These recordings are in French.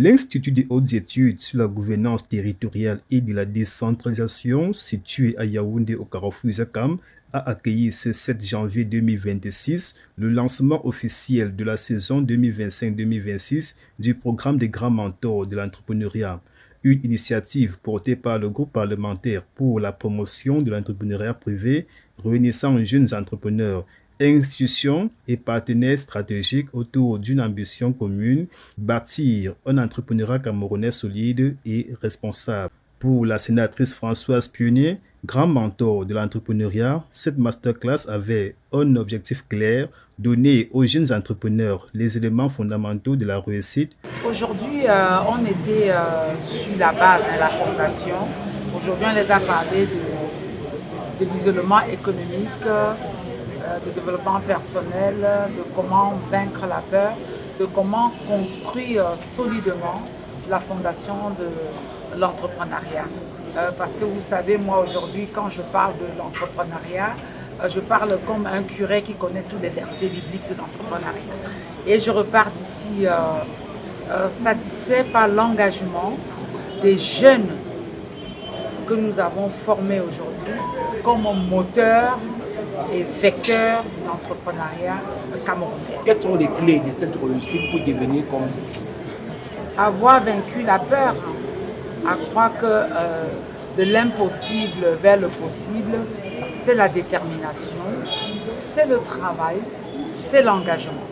L'Institut des hautes études sur la gouvernance territoriale et de la décentralisation, situé à Yaoundé au carrefour Zakam, a accueilli ce 7 janvier 2026 le lancement officiel de la saison 2025-2026 du programme des grands mentors de l'entrepreneuriat, une initiative portée par le groupe parlementaire pour la promotion de l'entrepreneuriat privé, réunissant jeunes entrepreneurs, institutions et partenaires stratégiques autour d'une ambition commune, bâtir un entrepreneuriat camerounais solide et responsable. Pour la sénatrice Françoise Pionnier, grand mentor de l'entrepreneuriat, cette masterclass avait un objectif clair, donner aux jeunes entrepreneurs les éléments fondamentaux de la réussite. Aujourd'hui, on était sur la base de la fondation. Aujourd'hui, on les a parlé de l'isolement économique, de développement personnel, de comment vaincre la peur, de comment construire solidement la fondation de l'entrepreneuriat. Parce que vous savez, moi aujourd'hui, quand je parle de l'entrepreneuriat, je parle comme un curé qui connaît tous les versets bibliques de l'entrepreneuriat. Et je repars d'ici satisfait par l'engagement des jeunes que nous avons formés aujourd'hui comme moteur et vecteur de l'entrepreneuriat camerounais. Quelles sont les clés de cette réussite pour devenir comme vous? Avoir vaincu la peur, à croire que de l'impossible vers le possible, c'est la détermination, c'est le travail, c'est l'engagement.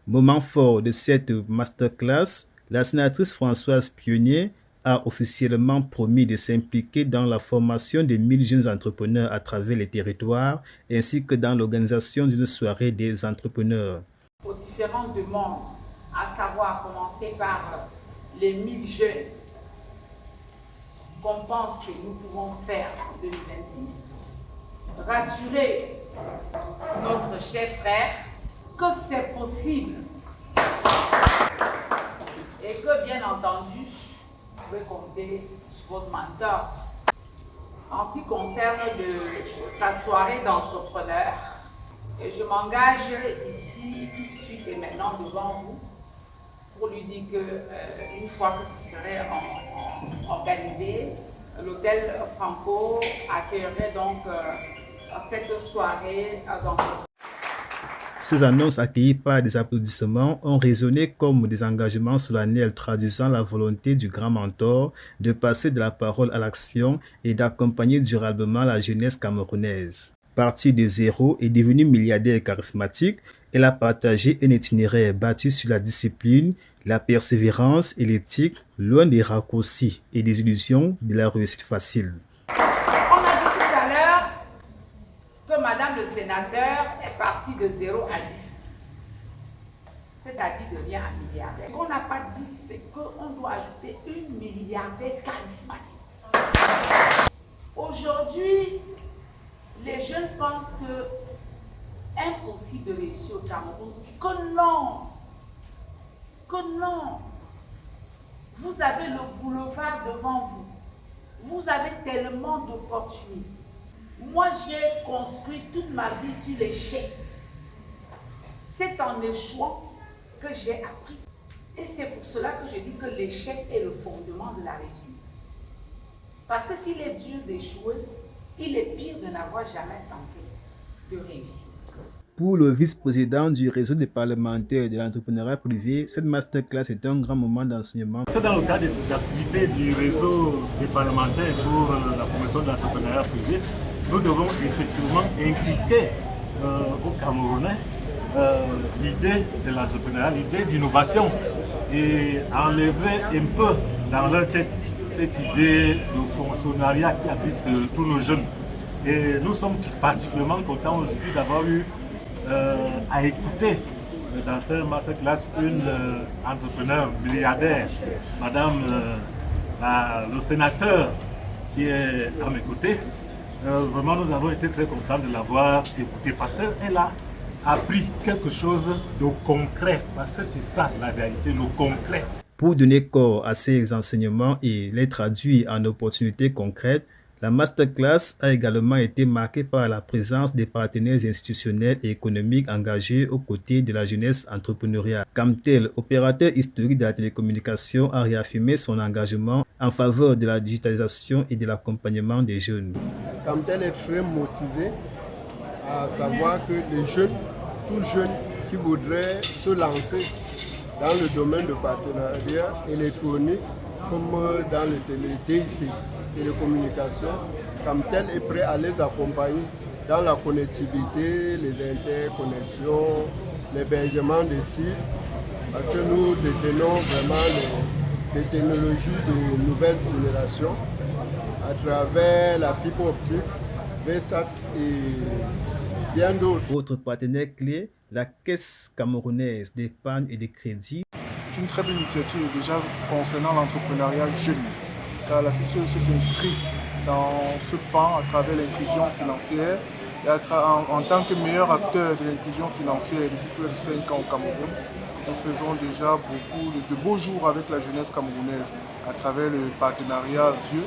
Moment fort de cette masterclass, la sénatrice Françoise Pionnier a officiellement promis de s'impliquer dans la formation de 1000 jeunes entrepreneurs à travers les territoires, ainsi que dans l'organisation d'une soirée des entrepreneurs. Aux différentes demandes, à savoir commencer par les 1000 jeunes qu'on pense que nous pouvons faire en 2026, rassurer notre cher frère que c'est possible et que bien entendu, vous pouvez compter sur votre mentor. En ce qui concerne sa soirée d'entrepreneurs, je m'engage ici tout de suite et maintenant devant vous pour lui dire qu'une fois que ce serait organisé, l'hôtel Franco accueillerait donc cette soirée d'entrepreneurs. Ces annonces accueillies par des applaudissements ont résonné comme des engagements solennels traduisant la volonté du grand mentor de passer de la parole à l'action et d'accompagner durablement la jeunesse camerounaise. Partie de zéro et devenue milliardaire charismatique, elle a partagé un itinéraire bâti sur la discipline, la persévérance et l'éthique, loin des raccourcis et des illusions de la réussite facile. On a dit tout à l'heure que Madame le sénateur est partie de 0 à 10. C'est-à-dire devient un milliardaire. Ce qu'on n'a pas dit, c'est qu'on doit ajouter une milliardaire charismatique. Aujourd'hui, les jeunes pensent que impossible de réussir au Cameroun. Que non! Que non! Vous avez le boulevard devant vous. Vous avez tellement d'opportunités. Moi, j'ai construit toute ma vie sur l'échec. C'est en échouant que j'ai appris. Et c'est pour cela que je dis que l'échec est le fondement de la réussite. Parce que s'il est dur d'échouer, il est pire de n'avoir jamais tenté de réussir. Pour le vice-président du réseau des parlementaires de l'entrepreneuriat privé, cette masterclass est un grand moment d'enseignement. C'est dans le cadre des activités du réseau des parlementaires pour la promotion de l'entrepreneuriat privé. Nous devons effectivement impliquer aux Camerounais l'idée de l'entrepreneuriat, l'idée d'innovation et enlever un peu dans leur tête cette idée de fonctionnariat qui habite tous nos jeunes. Et nous sommes particulièrement contents aujourd'hui d'avoir eu à écouter dans cette masterclass une entrepreneur milliardaire, Madame le sénateur qui est à mes côtés. Vraiment, nous avons été très contents de l'avoir écoutée parce qu'elle a appris quelque chose de concret. Parce que c'est ça la réalité, le concret. Pour donner corps à ces enseignements et les traduire en opportunités concrètes, La masterclass a également été marquée par la présence des partenaires institutionnels et économiques engagés aux côtés de la jeunesse entrepreneuriale. Camtel, opérateur historique de la télécommunication, a réaffirmé son engagement en faveur de la digitalisation et de l'accompagnement des jeunes. Camtel est très motivé à savoir que les jeunes, tout jeune qui voudrait se lancer dans le domaine de partenariat électronique comme dans le TIC, télécommunications, Camtel est prêt à les accompagner dans la connectivité, les interconnexions, l'hébergement des sites, parce que nous détenons vraiment les technologies de nouvelle génération à travers la fibre optique, VSAT et bien d'autres. Autre partenaire clé, la Caisse camerounaise d'épargne et de crédit. C'est une très belle initiative déjà concernant l'entrepreneuriat jeune, car la CCEC s'inscrit dans ce pan à travers l'inclusion financière et en tant que meilleur acteur de l'inclusion financière depuis plus de 5 ans au Cameroun. Nous faisons déjà beaucoup de beaux jours avec la jeunesse camerounaise à travers le partenariat vieux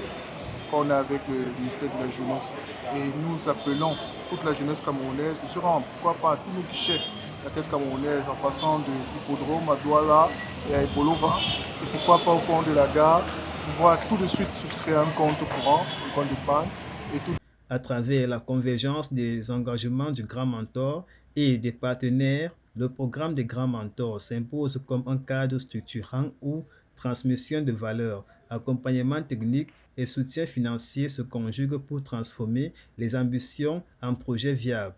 qu'on a avec le ministère de la Jeunesse. Et nous appelons toute la jeunesse camerounaise de se rendre, pourquoi pas, à tous nos guichets, la Caisse camerounaise, en passant de l'hippodrome à Douala et à Ebolova, et pourquoi pas au pont de la gare, pouvoir tout de suite souscrire un compte courant, un compte d'épargne, et tout. À travers la convergence des engagements du Grand Mentor et des partenaires, le programme des Grands Mentors s'impose comme un cadre structurant où transmission de valeurs, accompagnement technique et soutien financier se conjuguent pour transformer les ambitions en projets viables.